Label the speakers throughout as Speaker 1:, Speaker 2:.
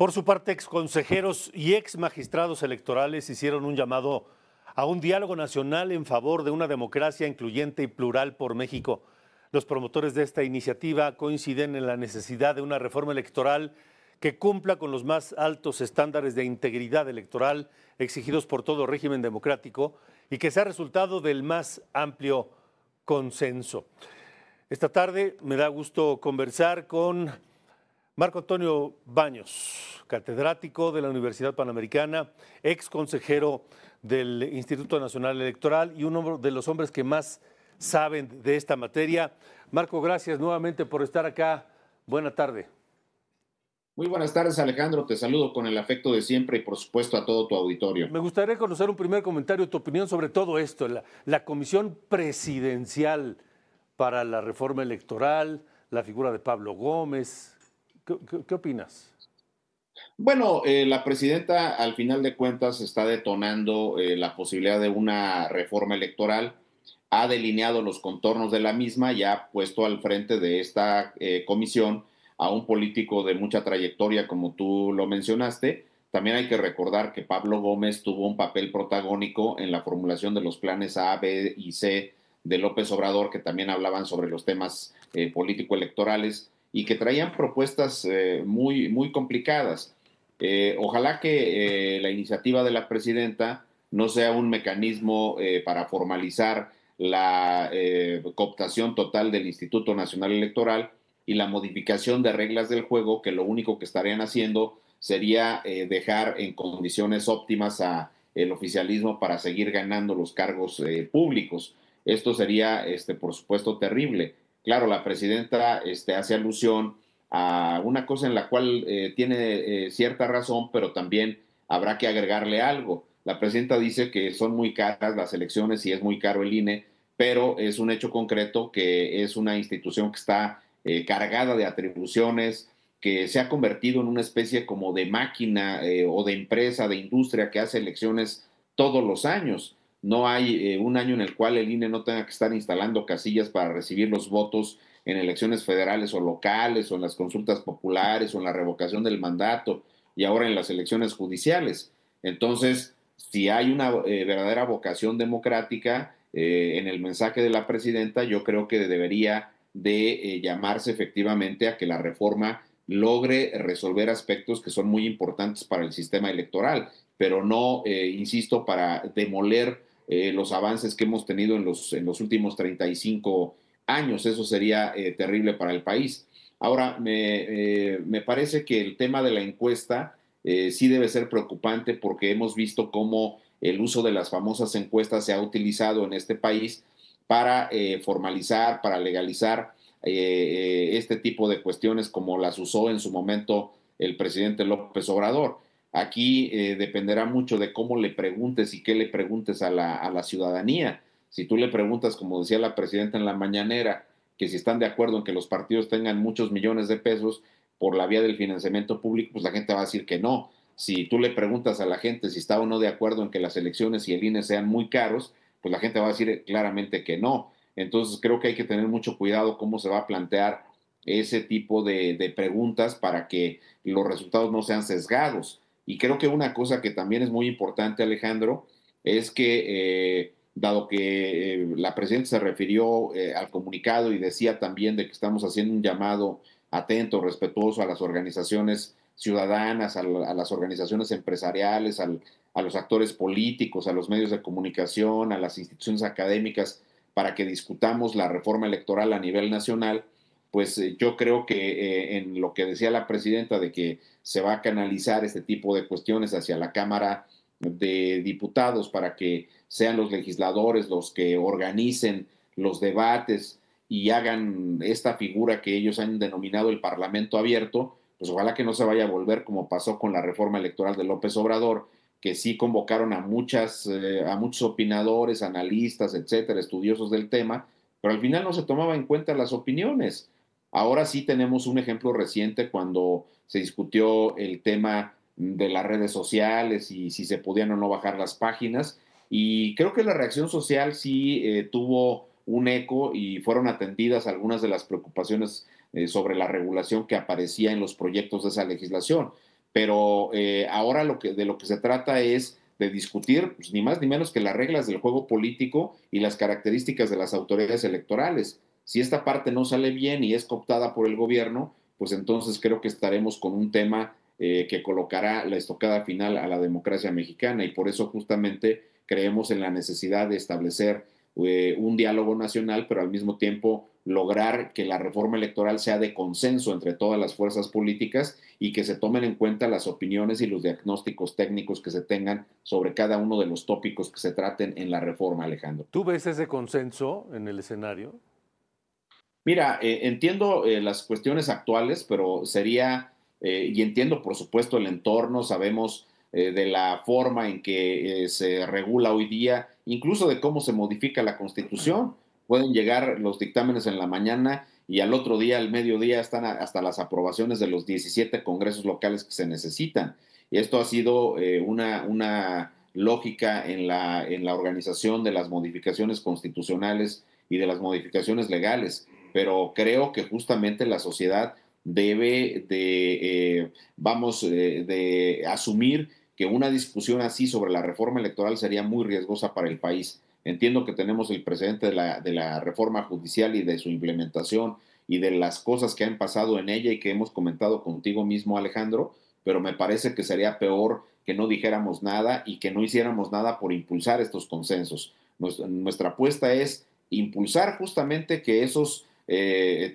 Speaker 1: Por su parte, exconsejeros y ex magistrados electorales hicieron un llamado a un diálogo nacional en favor de una democracia incluyente y plural por México. Los promotores de esta iniciativa coinciden en la necesidad de una reforma electoral que cumpla con los más altos estándares de integridad electoral exigidos por todo régimen democrático y que sea resultado del más amplio consenso. Esta tarde me da gusto conversar con Marco Antonio Baños, catedrático de la Universidad Panamericana, ex consejero del Instituto Nacional Electoral y uno de los hombres que más saben de esta materia. Marco, gracias nuevamente por estar acá. Buena tarde.
Speaker 2: Muy buenas tardes, Alejandro. Te saludo con el afecto de siempre y, por supuesto, a todo tu auditorio.
Speaker 1: Me gustaría conocer un primer comentario, tu opinión sobre todo esto, la Comisión Presidencial para la Reforma Electoral, la figura de Pablo Gómez. ¿Qué opinas?
Speaker 2: Bueno, la presidenta, al final de cuentas, está detonando la posibilidad de una reforma electoral. Ha delineado los contornos de la misma y ha puesto al frente de esta comisión a un político de mucha trayectoria, como tú lo mencionaste. También hay que recordar que Pablo Gómez tuvo un papel protagónico en la formulación de los planes A, B y C de López Obrador, que también hablaban sobre los temas político-electorales y que traían propuestas muy complicadas. Ojalá que la iniciativa de la presidenta no sea un mecanismo para formalizar la cooptación total del Instituto Nacional Electoral y la modificación de reglas del juego, que lo único que estarían haciendo sería dejar en condiciones óptimas a el oficialismo para seguir ganando los cargos públicos. Esto sería, por supuesto, terrible. Claro, la presidenta hace alusión a una cosa en la cual tiene cierta razón, pero también habrá que agregarle algo. La presidenta dice que son muy caras las elecciones y es muy caro el INE, pero es un hecho concreto que es una institución que está cargada de atribuciones, que se ha convertido en una especie como de máquina o de empresa, de industria que hace elecciones todos los años. No hay un año en el cual el INE no tenga que estar instalando casillas para recibir los votos en elecciones federales o locales, o en las consultas populares, o en la revocación del mandato, y ahora en las elecciones judiciales. Entonces, si hay una verdadera vocación democrática en el mensaje de la presidenta, yo creo que debería de llamarse efectivamente a que la reforma logre resolver aspectos que son muy importantes para el sistema electoral, pero no, insisto, para demoler los avances que hemos tenido en los últimos 35 años. Eso sería terrible para el país. Ahora, me parece que el tema de la encuesta sí debe ser preocupante, porque hemos visto cómo el uso de las famosas encuestas se ha utilizado en este país para formalizar, para legalizar este tipo de cuestiones, como las usó en su momento el presidente López Obrador. Aquí dependerá mucho de cómo le preguntes y qué le preguntes a la ciudadanía. Si tú le preguntas, como decía la presidenta en la mañanera, que si están de acuerdo en que los partidos tengan muchos millones de pesos por la vía del financiamiento público, pues la gente va a decir que no. Si tú le preguntas a la gente si está o no de acuerdo en que las elecciones y el INE sean muy caros, pues la gente va a decir claramente que no. Entonces creo que hay que tener mucho cuidado cómo se va a plantear ese tipo de preguntas para que los resultados no sean sesgados. Y creo que una cosa que también es muy importante, Alejandro, es que dado que la presidenta se refirió al comunicado y decía también de que estamos haciendo un llamado atento, respetuoso a las organizaciones ciudadanas, a las organizaciones empresariales, a los actores políticos, a los medios de comunicación, a las instituciones académicas, para que discutamos la reforma electoral a nivel nacional. Pues yo creo que en lo que decía la presidenta de que se va a canalizar este tipo de cuestiones hacia la Cámara de Diputados para que sean los legisladores los que organicen los debates y hagan esta figura que ellos han denominado el Parlamento abierto, pues ojalá que no se vaya a volver como pasó con la reforma electoral de López Obrador, que sí convocaron a muchos opinadores, analistas, etcétera, estudiosos del tema, pero al final no se tomaba en cuenta las opiniones. Ahora sí tenemos un ejemplo reciente cuando se discutió el tema de las redes sociales y si se podían o no bajar las páginas, y creo que la reacción social sí tuvo un eco y fueron atendidas algunas de las preocupaciones sobre la regulación que aparecía en los proyectos de esa legislación. pero ahora de lo que se trata es de discutir, pues, ni más ni menos que las reglas del juego político y las características de las autoridades electorales. Si esta parte no sale bien y es cooptada por el gobierno, pues entonces creo que estaremos con un tema que colocará la estocada final a la democracia mexicana, y por eso justamente creemos en la necesidad de establecer un diálogo nacional, pero al mismo tiempo lograr que la reforma electoral sea de consenso entre todas las fuerzas políticas y que se tomen en cuenta las opiniones y los diagnósticos técnicos que se tengan sobre cada uno de los tópicos que se traten en la reforma, Alejandro.
Speaker 1: ¿Tú ves ese consenso en el escenario?
Speaker 2: Mira, entiendo las cuestiones actuales, pero sería, y entiendo por supuesto el entorno, sabemos de la forma en que se regula hoy día, incluso de cómo se modifica la Constitución. Pueden llegar los dictámenes en la mañana y al otro día, al mediodía, están hasta las aprobaciones de los 17 congresos locales que se necesitan. Y esto ha sido una lógica en la organización de las modificaciones constitucionales y de las modificaciones legales, pero creo que justamente la sociedad debe de asumir que una discusión así sobre la reforma electoral sería muy riesgosa para el país. Entiendo que tenemos el precedente de la reforma judicial y de su implementación y de las cosas que han pasado en ella y que hemos comentado contigo mismo, Alejandro, pero me parece que sería peor que no dijéramos nada y que no hiciéramos nada por impulsar estos consensos. Nuestra apuesta es impulsar justamente que esos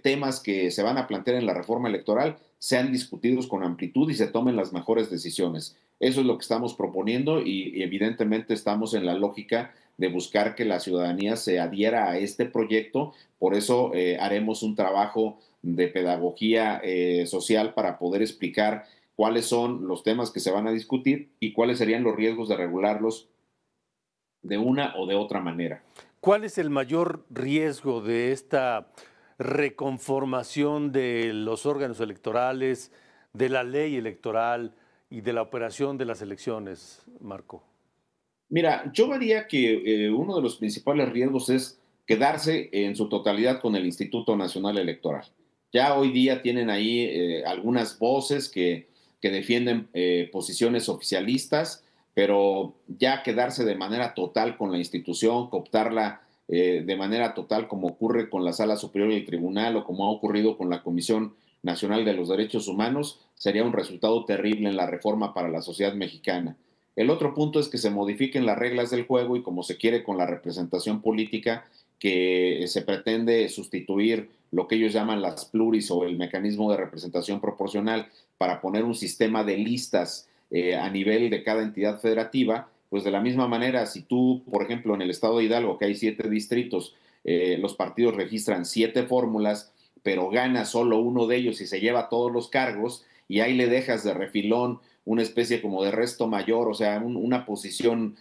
Speaker 2: temas que se van a plantear en la reforma electoral sean discutidos con amplitud y se tomen las mejores decisiones. Eso es lo que estamos proponiendo y evidentemente estamos en la lógica de buscar que la ciudadanía se adhiera a este proyecto. Por eso haremos un trabajo de pedagogía social para poder explicar cuáles son los temas que se van a discutir y cuáles serían los riesgos de regularlos de una o de otra manera.
Speaker 1: ¿Cuál es el mayor riesgo de esta reconformación de los órganos electorales, de la ley electoral y de la operación de las elecciones, Marco?
Speaker 2: Mira, yo vería que uno de los principales riesgos es quedarse en su totalidad con el Instituto Nacional Electoral. Ya hoy día tienen ahí algunas voces que defienden posiciones oficialistas, pero ya quedarse de manera total con la institución, cooptarla de manera total como ocurre con la Sala Superior del Tribunal o como ha ocurrido con la Comisión Nacional de los Derechos Humanos, sería un resultado terrible en la reforma para la sociedad mexicana. El otro punto es que se modifiquen las reglas del juego y como se quiere con la representación política, que se pretende sustituir lo que ellos llaman las pluris o el mecanismo de representación proporcional para poner un sistema de listas a nivel de cada entidad federativa. Pues de la misma manera, si tú, por ejemplo, en el estado de Hidalgo, que hay 7 distritos, los partidos registran 7 fórmulas, pero gana solo uno de ellos y se lleva todos los cargos, y ahí le dejas de refilón una especie como de resto mayor, o sea, una posición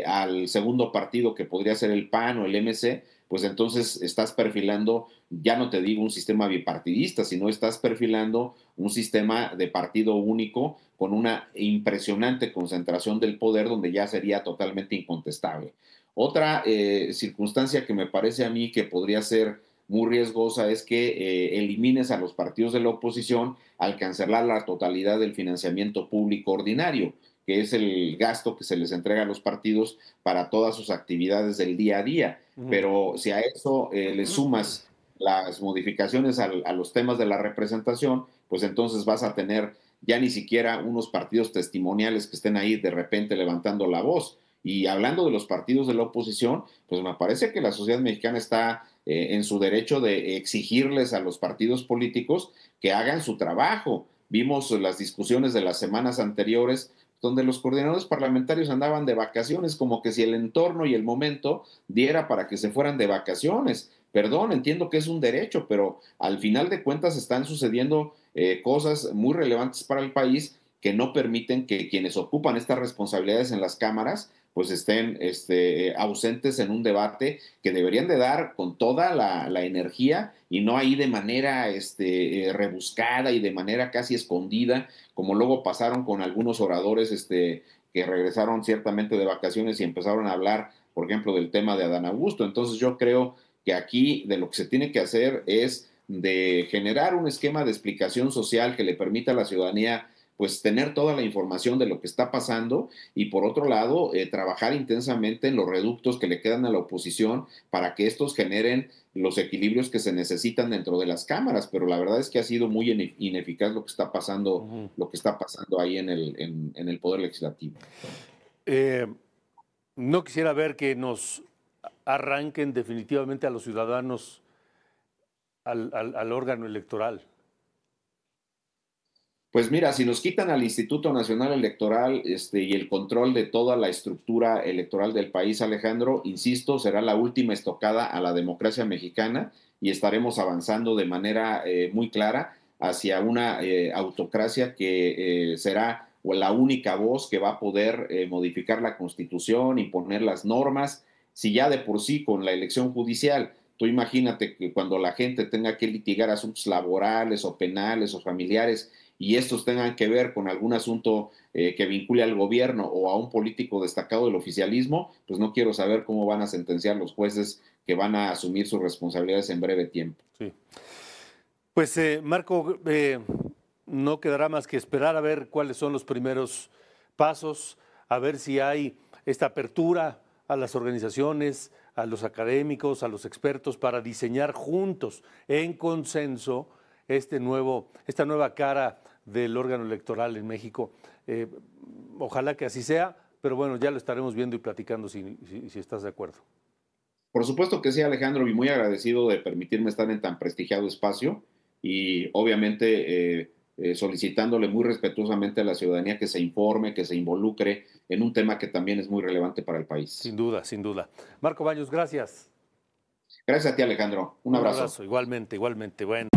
Speaker 2: al segundo partido que podría ser el PAN o el MC, pues entonces estás perfilando, ya no te digo un sistema bipartidista, sino estás perfilando un sistema de partido único con una impresionante concentración del poder donde ya sería totalmente incontestable. Otra circunstancia que me parece a mí que podría ser muy riesgosa es que elimines a los partidos de la oposición al cancelar la totalidad del financiamiento público ordinario, que es el gasto que se les entrega a los partidos para todas sus actividades del día a día. Pero si a eso le sumas las modificaciones a los temas de la representación, pues entonces vas a tener ya ni siquiera unos partidos testimoniales que estén ahí de repente levantando la voz. Y hablando de los partidos de la oposición, pues me parece que la sociedad mexicana está en su derecho de exigirles a los partidos políticos que hagan su trabajo. Vimos las discusiones de las semanas anteriores donde los coordinadores parlamentarios andaban de vacaciones, como que si el entorno y el momento diera para que se fueran de vacaciones. Perdón, entiendo que es un derecho, pero al final de cuentas están sucediendo cosas muy relevantes para el país que no permiten que quienes ocupan estas responsabilidades en las cámaras pues estén ausentes en un debate que deberían de dar con toda la energía y no ahí de manera rebuscada y de manera casi escondida, como luego pasaron con algunos oradores que regresaron ciertamente de vacaciones y empezaron a hablar, por ejemplo, del tema de Adán Augusto. Entonces yo creo que aquí de lo que se tiene que hacer es de generar un esquema de explicación social que le permita a la ciudadanía pues tener toda la información de lo que está pasando y por otro lado, trabajar intensamente en los reductos que le quedan a la oposición para que estos generen los equilibrios que se necesitan dentro de las cámaras, pero la verdad es que ha sido muy ineficaz lo que está pasando ahí en el Poder Legislativo.
Speaker 1: No quisiera ver que nos arranquen definitivamente a los ciudadanos al órgano electoral.
Speaker 2: Pues mira, si nos quitan al Instituto Nacional Electoral y el control de toda la estructura electoral del país, Alejandro, insisto, será la última estocada a la democracia mexicana y estaremos avanzando de manera muy clara hacia una autocracia que será la única voz que va a poder modificar la Constitución, imponer las normas, si ya de por sí con la elección judicial. Tú imagínate que cuando la gente tenga que litigar asuntos laborales o penales o familiares y estos tengan que ver con algún asunto que vincule al gobierno o a un político destacado del oficialismo, pues no quiero saber cómo van a sentenciar los jueces que van a asumir sus responsabilidades en breve tiempo.
Speaker 1: Sí. Pues Marco, no quedará más que esperar a ver cuáles son los primeros pasos, a ver si hay esta apertura a las organizaciones, a los académicos, a los expertos para diseñar juntos, en consenso, esta nueva cara del órgano electoral en México. Ojalá que así sea, pero bueno, ya lo estaremos viendo y platicando si estás de acuerdo.
Speaker 2: Por supuesto que sí, Alejandro, y muy agradecido de permitirme estar en tan prestigiado espacio y obviamente solicitándole muy respetuosamente a la ciudadanía que se informe, que se involucre en un tema que también es muy relevante para el país.
Speaker 1: Sin duda, sin duda. Marco Baños, gracias.
Speaker 2: Gracias a ti, Alejandro. Un abrazo.
Speaker 1: Igualmente, igualmente. Bueno.